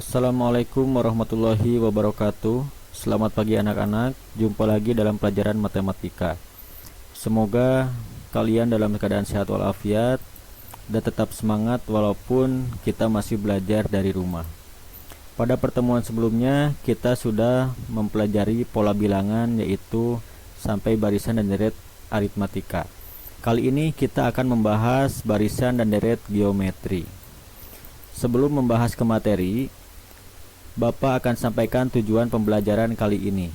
Assalamualaikum warahmatullahi wabarakatuh. Selamat pagi anak-anak. Jumpa lagi dalam pelajaran matematika. Semoga kalian dalam keadaan sehat walafiat dan tetap semangat walaupun kita masih belajar dari rumah. Pada pertemuan sebelumnya kita sudah mempelajari pola bilangan, yaitu sampai barisan dan deret aritmatika. Kali ini kita akan membahas barisan dan deret geometri. Sebelum membahas ke materi, Bapak akan sampaikan tujuan pembelajaran kali ini.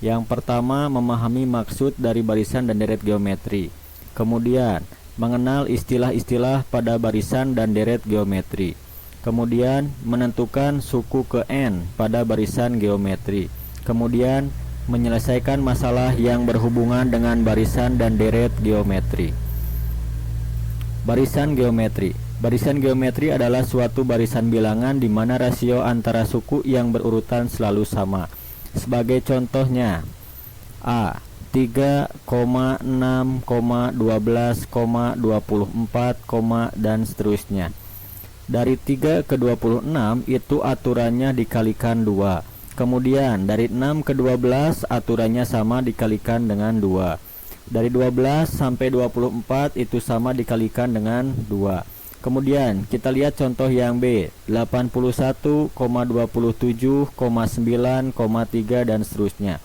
Yang pertama, memahami maksud dari barisan dan deret geometri. Kemudian, mengenal istilah-istilah pada barisan dan deret geometri. Kemudian, menentukan suku ke N pada barisan geometri. Kemudian, menyelesaikan masalah yang berhubungan dengan barisan dan deret geometri. Barisan geometri. Barisan geometri adalah suatu barisan bilangan di mana rasio antara suku yang berurutan selalu sama. Sebagai contohnya, A 3, 6, 12, 24, dan seterusnya. Dari 3 ke 26 itu aturannya dikalikan 2. Kemudian dari 6 ke 12 aturannya sama dikalikan dengan 2. Dari 12 sampai 24 itu sama dikalikan dengan 2. Kemudian kita lihat contoh yang B, 81,27,9,3 dan seterusnya.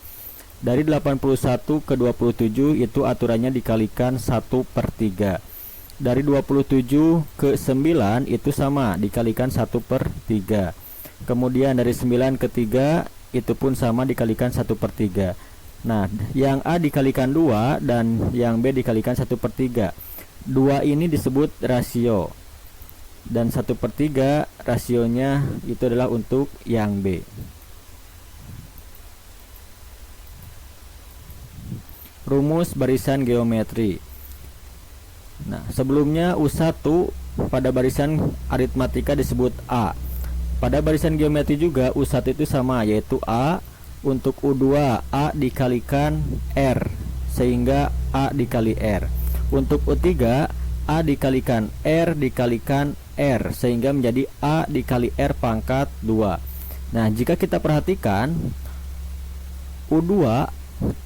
Dari 81 ke 27 itu aturannya dikalikan 1/3. Dari 27 ke 9 itu sama dikalikan 1/3. Kemudian dari 9 ke 3 itu pun sama dikalikan 1/3. Nah, yang A dikalikan 2 dan yang B dikalikan 1/3. 2 ini disebut rasio, dan 1/3 rasionya itu adalah untuk yang B. Rumus barisan geometri. Nah, sebelumnya U1 pada barisan aritmatika disebut A. Pada barisan geometri juga U1 itu sama, yaitu A. Untuk U2 A dikalikan R, sehingga A dikali R. Untuk U3 A dikalikan R dikalikan R, sehingga menjadi A dikali R pangkat 2. Nah, jika kita perhatikan, U2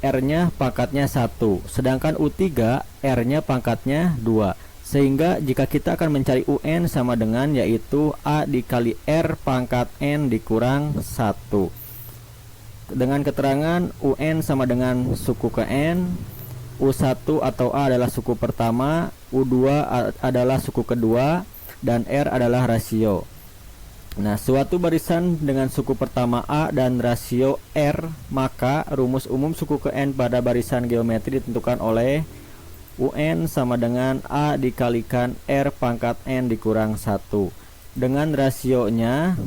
R-nya pangkatnya 1, sedangkan U3 R-nya pangkatnya 2. Sehingga jika kita akan mencari UN sama dengan yaitu A dikali R pangkat N dikurang 1. Dengan keterangan UN sama dengan suku ke N, U1 atau A adalah suku pertama, U2 adalah suku kedua, dan R adalah rasio. Nah, suatu barisan dengan suku pertama A dan rasio R, maka rumus umum suku ke N pada barisan geometri ditentukan oleh UN sama dengan A dikalikan R pangkat N dikurang 1. Dengan rasionya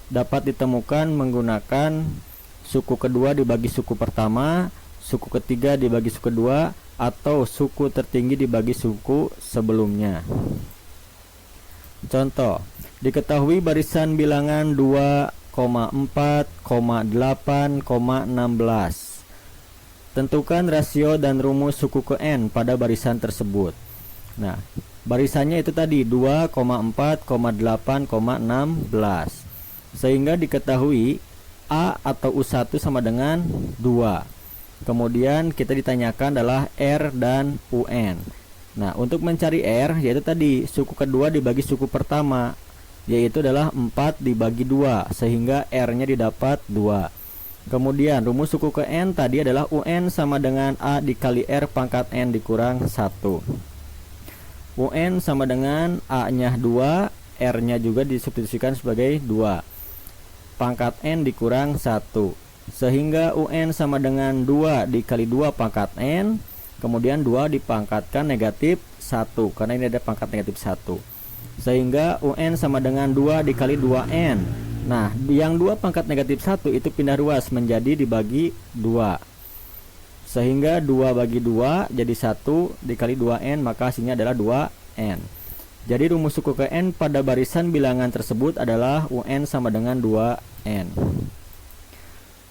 dapat ditemukan menggunakan suku kedua dibagi suku pertama, suku ketiga dibagi suku kedua, atau suku tertinggi dibagi suku sebelumnya. Contoh, diketahui barisan bilangan 2,4,8,16. Tentukan rasio dan rumus suku ke N pada barisan tersebut. Nah, barisannya itu tadi 2,4,8,16. Sehingga diketahui A atau U1 sama dengan 2. Kemudian kita ditanyakan adalah R dan UN. Nah, untuk mencari R, yaitu tadi suku kedua dibagi suku pertama, yaitu adalah 4 dibagi 2, sehingga R-nya didapat 2. Kemudian rumus suku ke N tadi adalah UN sama dengan A dikali R pangkat N dikurang 1. UN sama dengan A-nya 2, R-nya juga disubstitusikan sebagai 2. Pangkat N dikurang 1, sehingga UN sama dengan 2 dikali 2 pangkat N, kemudian 2 dipangkatkan negatif 1, karena ini ada pangkat negatif 1, sehingga UN sama dengan 2 dikali 2N. Nah, yang 2 pangkat negatif 1 itu pindah ruas menjadi dibagi 2, sehingga 2 bagi 2 jadi 1 dikali 2N, maka hasilnya adalah 2N. Jadi rumus suku ke N pada barisan bilangan tersebut adalah UN sama dengan 2N.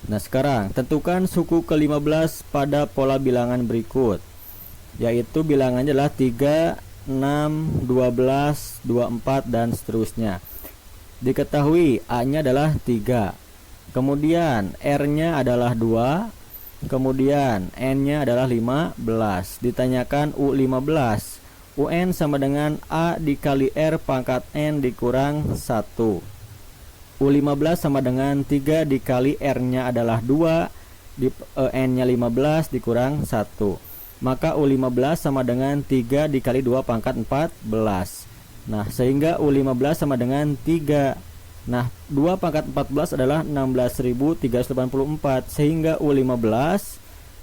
Nah, sekarang tentukan suku ke-15 pada pola bilangan berikut, yaitu bilangannya adalah 3, 6, 12, 24, dan seterusnya. Diketahui A-nya adalah 3. Kemudian R-nya adalah 2. Kemudian N-nya adalah 15. Ditanyakan U15. UN sama dengan A dikali R pangkat N dikurang 1. U15 sama dengan 3 dikali R-nya adalah 2, N-nya 15 dikurang 1. Maka U15 sama dengan 3 dikali 2 pangkat 14. Nah, sehingga U15 sama dengan 3. Nah, 2 pangkat 14 adalah 16.384. Sehingga U15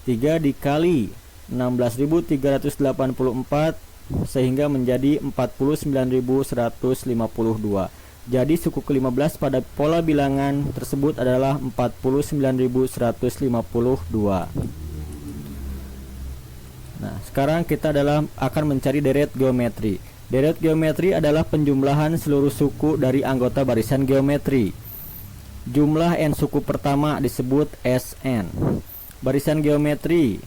3 dikali 16.384 sehingga menjadi 49.152. Jadi suku ke-15 pada pola bilangan tersebut adalah 49.152. Nah, sekarang kita akan mencari deret geometri. Deret geometri adalah penjumlahan seluruh suku dari anggota barisan geometri. Jumlah n suku pertama disebut Sn. Barisan geometri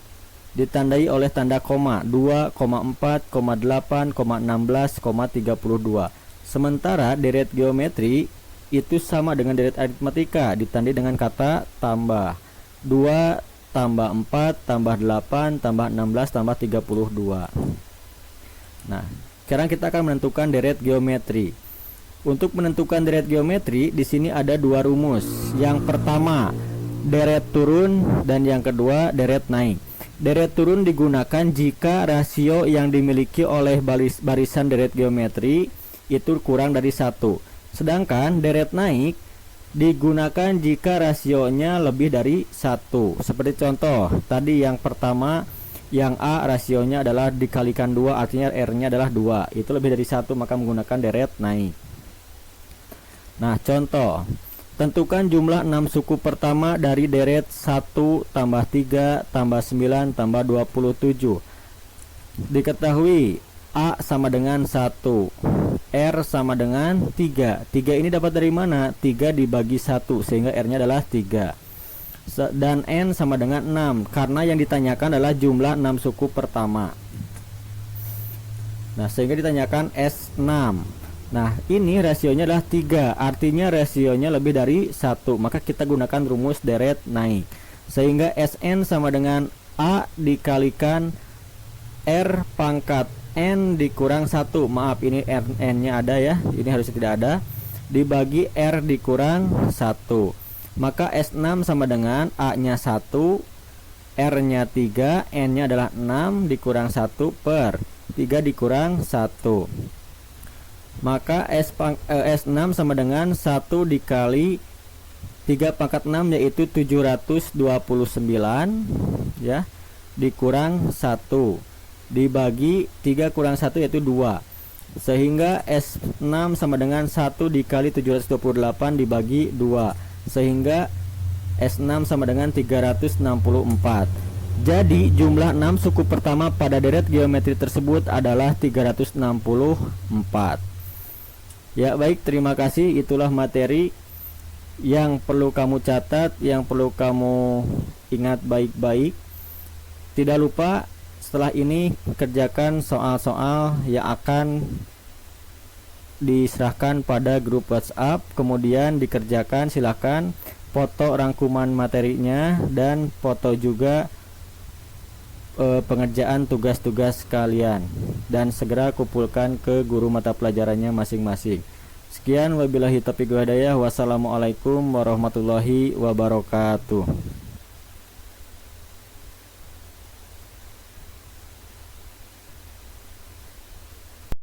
ditandai oleh tanda koma 2, 4, 8, 16, 32. Sementara deret geometri itu sama dengan deret aritmatika, ditandai dengan kata tambah. 2 tambah 4 tambah 8 tambah 16 tambah 32. Nah, sekarang kita akan menentukan deret geometri. Untuk menentukan deret geometri, di sini ada 2 rumus. Yang pertama, deret turun, dan yang kedua, deret naik. Deret turun digunakan jika rasio yang dimiliki oleh barisan deret geometri itu kurang dari 1. Sedangkan deret naik digunakan jika rasionya lebih dari 1. Seperti contoh, tadi yang pertama, yang A rasionya adalah dikalikan 2, artinya R-nya adalah 2. Itu lebih dari 1, maka menggunakan deret naik. Nah, contoh, tentukan jumlah 6 suku pertama dari deret 1 tambah 3 tambah 9 tambah 27. Diketahui A sama dengan 1, R sama dengan 3. 3 ini dapat dari mana? 3 dibagi 1, sehingga R-nya adalah 3. Dan N sama dengan 6, karena yang ditanyakan adalah jumlah 6 suku pertama. Nah, sehingga ditanyakan S6. Nah, ini rasionya adalah 3, artinya rasionya lebih dari 1, maka kita gunakan rumus deret naik. Sehingga Sn sama dengan A dikalikan R pangkat N dikurang 1. Maaf, ini N-nya ada ya, ini harusnya tidak ada. Dibagi R dikurang 1. Maka S6 sama dengan A-nya 1, R-nya 3, N-nya adalah 6 dikurang 1 per 3 dikurang 1. Maka S6 sama dengan 1 dikali 3 pangkat 6, yaitu 729 ya, dikurang 1 dibagi 3 kurang 1, yaitu 2. Sehingga S6 sama dengan 1 dikali 728 dibagi 2, sehingga S6 sama dengan 364. Jadi jumlah 6 suku pertama pada deret geometri tersebut adalah 364. Ya, baik, terima kasih. Itulah materi yang perlu kamu catat, yang perlu kamu ingat baik-baik. Tidak lupa setelah ini kerjakan soal-soal yang akan diserahkan pada grup WhatsApp, kemudian dikerjakan. Silakan foto rangkuman materinya dan foto juga pengerjaan tugas-tugas kalian, dan segera kumpulkan ke guru mata pelajarannya masing-masing. Sekian, wabillahi taufiq wal hidayah. Wassalamualaikum warahmatullahi wabarakatuh.